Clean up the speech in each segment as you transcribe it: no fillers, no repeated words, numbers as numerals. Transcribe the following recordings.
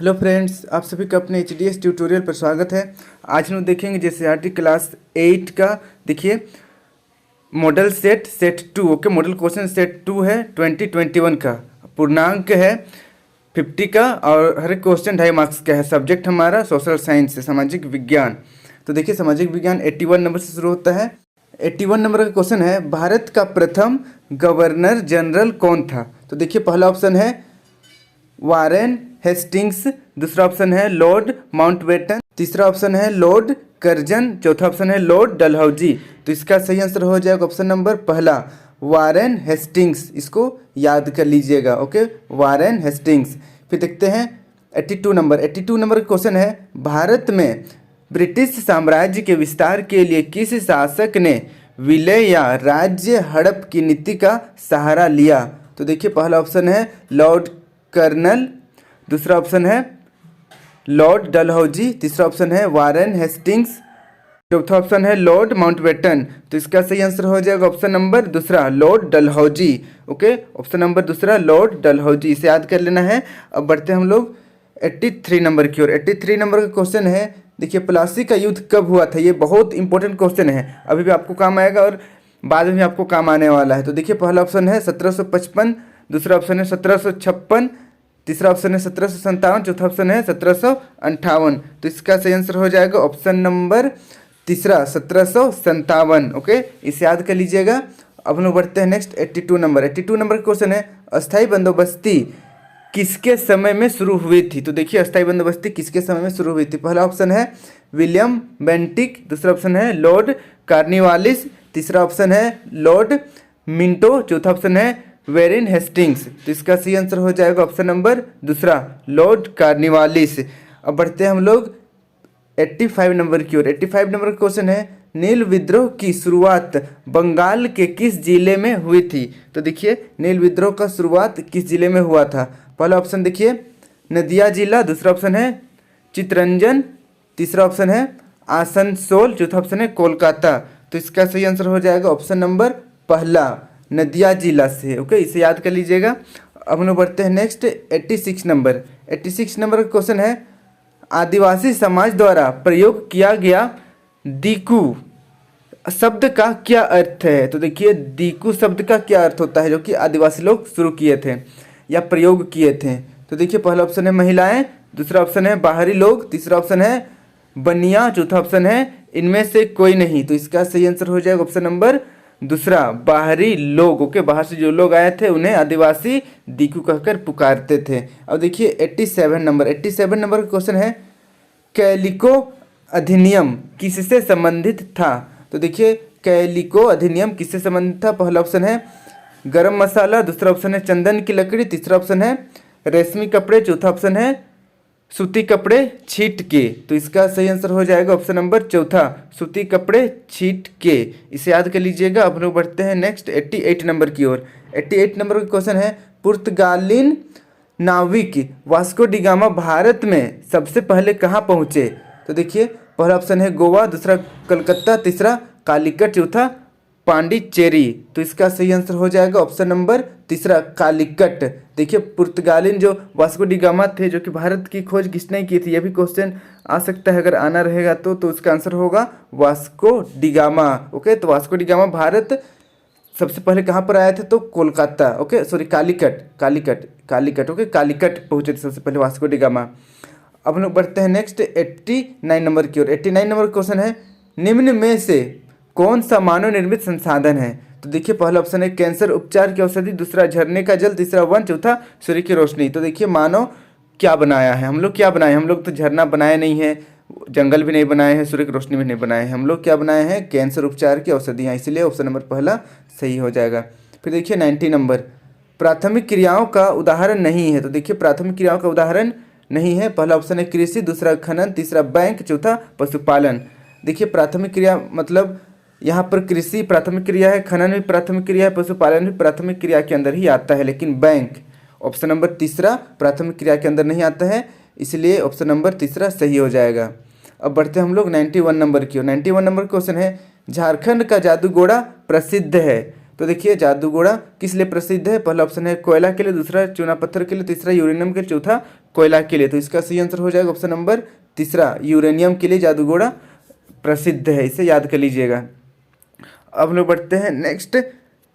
Hello friends, आप सभी का अपने HDS ट्यूटोरियल पर स्वागत है। आज हम देखेंगे JCRT क्लास 8 का। देखिए model set 2। Okay, model question set 2 है 2021 का। पूर्णांक है 50 का और हर एक क्वेश्चन 2.5 मार्क्स का है। सब्जेक्ट हमारा सोशल साइंस है, सामाजिक विज्ञान। तो देखिए सामाजिक विज्ञान 81 नंबर से शुरू होता है। 81 नंबर का क्वेश्चन है, भारत का प्रथम गवर्नर जनरल कौन था? तो देखिए पहला ऑप्शन है वारेन हेस्टिंग्स, दूसरा ऑप्शन है लॉर्ड माउंटबेटन, तीसरा ऑप्शन है लॉर्ड कर्जन, चौथा ऑप्शन है लॉर्ड डलहौजी। तो इसका सही आंसर हो जाएगा ऑप्शन नंबर पहला, वारेन हेस्टिंग्स। इसको याद कर लीजिएगा। Okay, Warren Hastings. फिर देखते हैं 82 नंबर का क्वेश्चन है, भारत में ब्रिटिश साम्राज्य के विस्तार के लिए किस शासक ने विलय या राज्य हड़प की नीति का सहारा लिया? तो देखिए पहला ऑप्शन है लॉर्ड कर्नल, दूसरा ऑप्शन है लॉर्ड डलहौजी, तीसरा ऑप्शन है वारेन हेस्टिंग्स, चौथा ऑप्शन है लॉर्ड माउंटबेटन। तो इसका सही आंसर हो जाएगा ऑप्शन नंबर दूसरा, Lord Dalhousie. Okay, option number दूसरा लॉर्ड डलहौजी, इसे याद कर लेना है। अब बढ़ते हैं हम लोग 83 नंबर की ओर। 83 नंबर का क्वेश्चन है, देखिए प्लासी का युद्ध कब हुआ था? ये बहुत इंपॉर्टेंट क्वेश्चन है, अभी भी आपको काम आएगा और बाद में भी आपको काम आने वाला है। तो देखिए पहला ऑप्शन है 1755, दूसरा ऑप्शन है 1756, तीसरा ऑप्शन है 1757, चौथा ऑप्शन है 1758। तो इसका सही आंसर हो जाएगा ऑप्शन नंबर तीसरा 1757। ओके, इसे याद कर लीजिएगा। अब हम लोग बढ़ते हैं नेक्स्ट 82 नंबर का क्वेश्चन है, अस्थाई बंदोबस्ती किसके समय में शुरू हुई थी? तो देखिए अस्थाई बंदोबस्ती किसके समय में शुरू हुई थी? पहला ऑप्शन है विलियम बेंटिक, दूसरा ऑप्शन है लॉर्ड कार्निवालिस, तीसरा ऑप्शन है लॉर्ड मिंटो, चौथा ऑप्शन है वेरिन हेस्टिंग्स। तो इसका सही आंसर हो जाएगा ऑप्शन नंबर दूसरा, लॉर्ड कार्निवालिस। अब बढ़ते हैं हम लोग 85 नंबर की ओर। 85 नंबर का क्वेश्चन है, नील विद्रोह की शुरुआत बंगाल के किस जिले में हुई थी? तो देखिए नील विद्रोह का शुरुआत किस जिले में हुआ था? पहला ऑप्शन देखिए नदिया जिला, दूसरा ऑप्शन है चितरंजन, तीसरा ऑप्शन है आसनसोल, चौथा ऑप्शन है कोलकाता। तो इसका सही आंसर हो जाएगा ऑप्शन नंबर पहला, नदिया जिला से। ओके, इसे याद कर लीजिएगा। अब हम लोग बढ़ते हैं नेक्स्ट 86 नंबर का क्वेश्चन है, आदिवासी समाज द्वारा प्रयोग किया गया दीकू शब्द का क्या अर्थ है? तो देखिए दीकू शब्द का क्या अर्थ होता है जो कि आदिवासी लोग शुरू किए थे या प्रयोग किए थे? तो देखिए पहला ऑप्शन है महिलाएं, दूसरा ऑप्शन है बाहरी लोग, तीसरा ऑप्शन है बनिया, चौथा ऑप्शन है इनमें से कोई नहीं। तो इसका सही आंसर हो जाएगा ऑप्शन नंबर दूसरा, बाहरी लोग। ओके, बाहर से जो लोग आए थे उन्हें आदिवासी दीकू कहकर पुकारते थे। अब देखिए 87 नंबर का क्वेश्चन है, कैलिको अधिनियम किससे संबंधित था? तो देखिए कैलिको अधिनियम किससे संबंधित था? पहला ऑप्शन है गरम मसाला, दूसरा ऑप्शन है चंदन की लकड़ी, तीसरा ऑप्शन है रेशमी कपड़े, चौथा ऑप्शन है सूती कपड़े छीट के। तो इसका सही आंसर हो जाएगा ऑप्शन नंबर चौथा, सूती कपड़े छीट के। इसे याद कर लीजिएगा। अब लोग बढ़ते हैं नेक्स्ट 88 नंबर की ओर। 88 नंबर का क्वेश्चन है, पुर्तगालीन नाविक वास्को डी गामा भारत में सबसे पहले कहाँ पहुँचे? तो देखिए पहला ऑप्शन है गोवा, दूसरा कलकत्ता, तीसरा कालीकट, चौथा पांडिचेरी। तो इसका सही आंसर हो जाएगा ऑप्शन नंबर तीसरा, कालीकट। देखिए पुर्तगालीन जो वास्को डी गामा थे, जो कि भारत की खोज किसने की थी, यह भी क्वेश्चन आ सकता है अगर आना रहेगा तो उसका आंसर होगा वास्को डी गामा। ओके, तो वास्को डी गामा भारत सबसे पहले कहाँ पर आए थे? तो Kolkata. Okay sorry, Calicut. Okay, Calicut पहुँचे थे सबसे पहले वास्को डी गामा। अब हम लोग बढ़ते हैं नेक्स्ट 89 नंबर की ओर। 89 नंबर क्वेश्चन है, निम्न में से कौन सा मानव निर्मित संसाधन है? तो देखिए पहला ऑप्शन है कैंसर उपचार की औषधि, दूसरा झरने का जल, तीसरा वन, चौथा सूर्य की रोशनी। तो देखिए मानव क्या बनाया है? हम लोग क्या बनाए? हम लोग तो झरना बनाए नहीं है, जंगल भी नहीं बनाए हैं, सूर्य की रोशनी भी नहीं बनाए हैं। हम लोग क्या बनाए हैं? कैंसर उपचार की औषधियाँ, इसलिए ऑप्शन नंबर पहला सही हो जाएगा। फिर देखिए 90 नंबर, प्राथमिक क्रियाओं का उदाहरण नहीं है। तो देखिए प्राथमिक क्रियाओं का उदाहरण नहीं है। पहला ऑप्शन है कृषि, दूसरा खनन, तीसरा बैंक, चौथा पशुपालन। देखिए प्राथमिक क्रिया मतलब यहाँ पर कृषि प्राथमिक क्रिया है, खनन भी प्राथमिक क्रिया है, पशुपालन भी प्राथमिक क्रिया के अंदर ही आता है, लेकिन बैंक ऑप्शन नंबर तीसरा प्राथमिक क्रिया के अंदर नहीं आता है, इसलिए ऑप्शन नंबर तीसरा सही हो जाएगा। अब बढ़ते हैं हम लोग 91 नंबर की ओर। 91 नंबर क्वेश्चन है, झारखंड का जादूगोड़ा प्रसिद्ध है। तो देखिए जादूगोड़ा किस लिए प्रसिद्ध है? पहला ऑप्शन है कोयला के लिए, दूसरा चूना पत्थर के लिए, तीसरा यूरेनियम के लिए, चौथा कोयला के लिए, तो इसका सही आंसर हो जाएगा ऑप्शन नंबर तीसरा, यूरेनियम के लिए जादूगोड़ा प्रसिद्ध है, इसे याद कर लीजिएगा। अब लोग बढ़ते हैं नेक्स्ट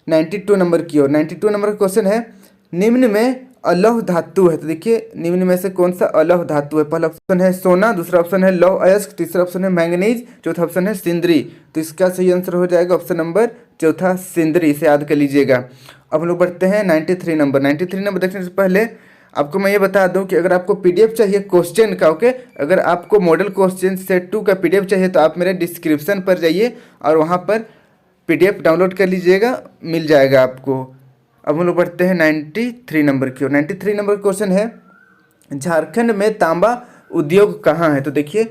92 नंबर की ओर। 92 नंबर का क्वेश्चन है, निम्न में अलौह धातु है, तो देखिए निम्न में से कौन सा अलौह धातु है। पहला ऑप्शन है सोना, दूसरा ऑप्शन है लौह अयस्क, तीसरा ऑप्शन है मैंगनीज, चौथा ऑप्शन है सिंदरी। तो इसका सही आंसर हो जाएगा ऑप्शन नंबर चौथा सिंदरी, इसे याद कर लीजिएगा। अब हम लोग बढ़ते हैं 93 नंबर। 93 नंबर देखने से पहले आपको मैं ये बता दूं कि अगर आपको पीडीएफ चाहिए क्वेश्चन का, ओके, अगर आपको मॉडल क्वेश्चन सेट 2 का पीडीएफ चाहिए तो आप मेरे डिस्क्रिप्शन पर जाइए और वहाँ पर पीडीएफ डाउनलोड कर लीजिएगा, मिल जाएगा आपको। अब हम लोग बढ़ते हैं 93 नंबर की ओर। 93 नंबर क्वेश्चन है, झारखंड में तांबा उद्योग कहाँ है। तो देखिए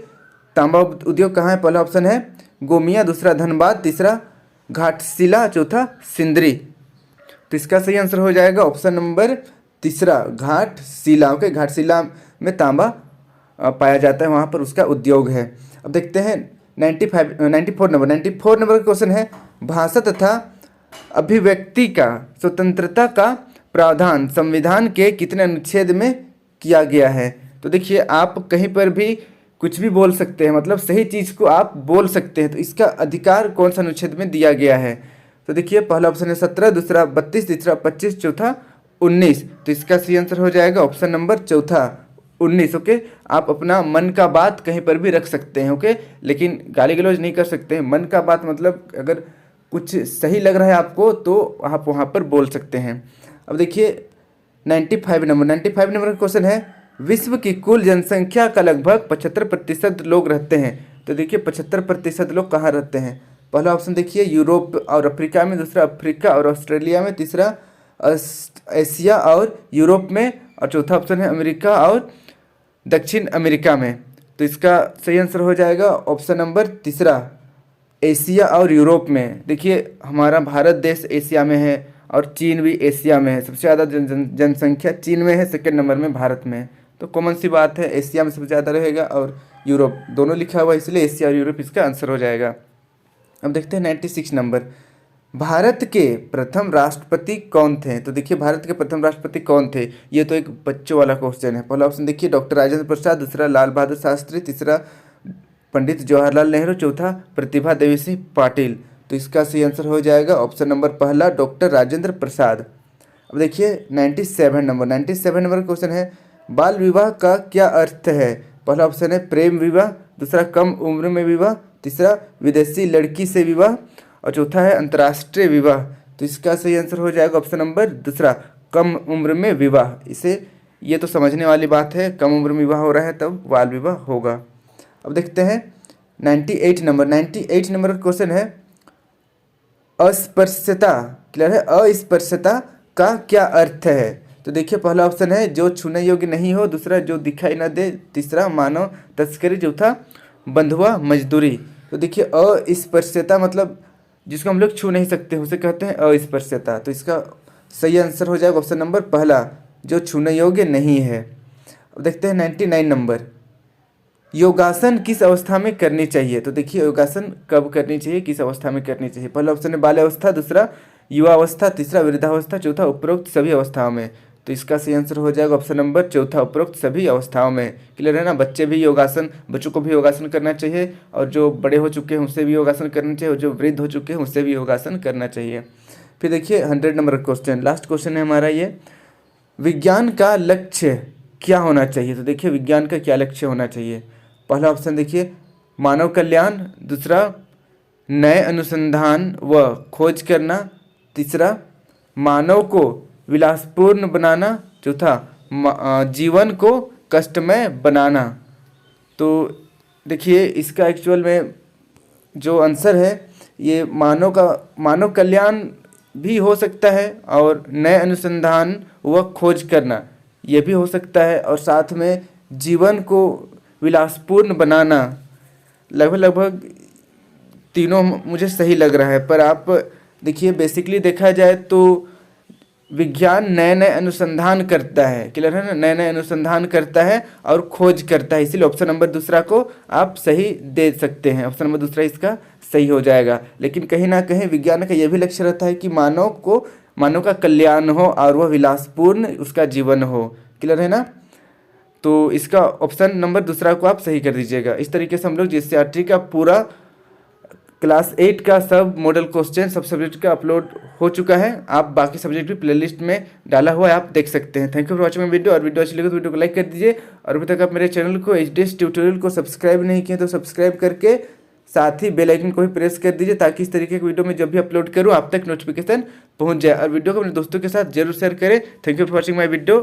तांबा उद्योग कहाँ है। पहला ऑप्शन है गोमिया, दूसरा धनबाद, तीसरा घाटशिला, चौथा सिंदरी। तो इसका सही आंसर हो जाएगा ऑप्शन नंबर तीसरा, घाटशिला। ओके, घाटशिला में तांबा पाया जाता है, वहाँ पर उसका उद्योग है। अब देखते हैं 94 नंबर का क्वेश्चन है, भाषा तथा अभिव्यक्ति का स्वतंत्रता का प्रावधान संविधान के कितने अनुच्छेद में किया गया है। तो देखिए आप कहीं पर भी कुछ भी बोल सकते हैं, मतलब सही चीज़ को आप बोल सकते हैं, तो इसका अधिकार कौन सा अनुच्छेद में दिया गया है। तो देखिए पहला ऑप्शन है 17, दूसरा 32, तीसरा 25, चौथा 19। तो इसका सही आंसर हो जाएगा ऑप्शन नंबर चौथा 19। ओके, आप अपना मन का बात कहीं पर भी रख सकते हैं, ओके, लेकिन गाली गलौज नहीं कर सकते हैं। मन का बात मतलब अगर कुछ सही लग रहा है आपको तो आप वहाँ पर बोल सकते हैं। अब देखिए 95 नंबर का क्वेश्चन है, विश्व की कुल जनसंख्या का लगभग 75% लोग रहते हैं। तो देखिए 75% लोग कहाँ रहते हैं। पहला ऑप्शन देखिए यूरोप और अफ्रीका में, दूसरा अफ्रीका और ऑस्ट्रेलिया में, तीसरा एशिया और यूरोप में, और चौथा ऑप्शन है अमेरिका और दक्षिण अमेरिका में। तो इसका सही आंसर हो जाएगा ऑप्शन नंबर तीसरा, एशिया और यूरोप में। देखिए हमारा भारत देश एशिया में है और चीन भी एशिया में है। सबसे ज़्यादा जनसंख्या चीन में है, सेकंड नंबर में भारत में है। तो कॉमन सी बात है, एशिया में सबसे ज़्यादा रहेगा और यूरोप, दोनों लिखा हुआ है इसलिए एशिया और यूरोप इसका आंसर हो जाएगा। अब देखते हैं 96 नंबर, भारत के प्रथम राष्ट्रपति कौन थे। तो देखिए भारत के प्रथम राष्ट्रपति कौन थे, ये तो एक बच्चों वाला क्वेश्चन है। पहला ऑप्शन देखिए डॉक्टर राजेंद्र प्रसाद, दूसरा लाल बहादुर शास्त्री, तीसरा पंडित जवाहरलाल नेहरू, चौथा प्रतिभा देवी सिंह पाटिल। तो इसका सही आंसर हो जाएगा ऑप्शन नंबर पहला, डॉक्टर राजेंद्र प्रसाद। अब देखिए 97 नंबर क्वेश्चन है, बाल विवाह का क्या अर्थ है। पहला ऑप्शन है प्रेम विवाह, दूसरा कम उम्र में विवाह, तीसरा विदेशी लड़की से विवाह, और चौथा है अंतर्राष्ट्रीय विवाह। तो इसका सही आंसर हो जाएगा ऑप्शन नंबर दूसरा, कम उम्र में विवाह। इसे ये तो समझने वाली बात है, कम उम्र में विवाह हो रहा है तब बाल विवाह होगा। अब देखते हैं 98 नंबर का क्वेश्चन है, अस्पृश्यता, क्लियर है, अस्पृश्यता का क्या अर्थ है। तो देखिए पहला ऑप्शन है जो छूने योग्य नहीं हो, दूसरा जो दिखाई न दे, तीसरा मानव तस्करी, चौथा बंधुआ मजदूरी। तो देखिए अस्पृश्यता मतलब जिसको हम लोग छू नहीं सकते उसे कहते हैं अस्पृश्यता। तो इसका सही आंसर हो जाएगा ऑप्शन नंबर पहला, जो छूने योग्य नहीं है। अब देखते हैं 99 नंबर, योगासन किस अवस्था में करनी चाहिए। तो देखिए योगासन कब करनी चाहिए, किस अवस्था में करनी चाहिए। पहला ऑप्शन है बाल्यावस्था, दूसरा युवावस्था, तीसरा वृद्धावस्था, चौथा उपरोक्त सभी अवस्थाओं में। तो इसका सही आंसर हो जाएगा ऑप्शन नंबर चौथा, उपरोक्त सभी अवस्थाओं में। क्लियर है ना, बच्चे भी योगासन, बच्चों को भी योगासन करना चाहिए, और जो बड़े हो चुके हैं उससे भी योगासन करना चाहिए, और जो वृद्ध हो चुके हैं उससे भी योगासन करना चाहिए। फिर देखिए 100 नंबर क्वेश्चन, लास्ट क्वेश्चन है हमारा ये, विज्ञान का लक्ष्य क्या होना चाहिए। तो देखिए विज्ञान का क्या लक्ष्य होना चाहिए। पहला ऑप्शन देखिए मानव कल्याण, दूसरा नए अनुसंधान व खोज करना, तीसरा मानव को विलासपूर्ण बनाना, चौथा जीवन को कष्टमय बनाना। तो देखिए इसका एक्चुअल में जो आंसर है ये मानव कल्याण भी हो सकता है, और नए अनुसंधान व खोज करना ये भी हो सकता है, और साथ में जीवन को विलासपूर्ण बनाना, लगभग तीनों मुझे सही लग रहा है। पर आप देखिए बेसिकली देखा जाए तो विज्ञान नए नए अनुसंधान करता है, क्लियर है ना, नए नए अनुसंधान करता है और खोज करता है, इसीलिए ऑप्शन नंबर दूसरा को आप सही दे सकते हैं। ऑप्शन नंबर दूसरा इसका सही हो जाएगा। लेकिन कहीं ना कहीं विज्ञान का यह भी लक्ष्य रहता है कि मानव का कल्याण हो और वह विलासपूर्ण उसका जीवन हो, क्लियर है ना। तो इसका ऑप्शन नंबर दूसरा को आप सही कर दीजिएगा। इस तरीके से हम लोग जीसीईआरटी का पूरा क्लास 8 का सब मॉडल क्वेश्चन सब सब्जेक्ट का अपलोड हो चुका है। आप बाकी सब्जेक्ट भी प्लेलिस्ट में डाला हुआ है, आप देख सकते हैं। Thank you for watching my video. और वीडियो अच्छी लगे तो वीडियो को लाइक कर दीजिए। और अभी तक आप मेरे चैनल को एचडीएस ट्यूटोरियल को सब्सक्राइब नहीं किए तो सब्सक्राइब करके साथ ही बेल आइकन को भी प्रेस कर दीजिए, ताकि इस तरीके की वीडियो में जब भी अपलोड करूँ आप तक नोटिफिकेशन पहुँच जाए। और वीडियो को अपने दोस्तों के साथ जरूर शेयर करें। Thank you for watching my video.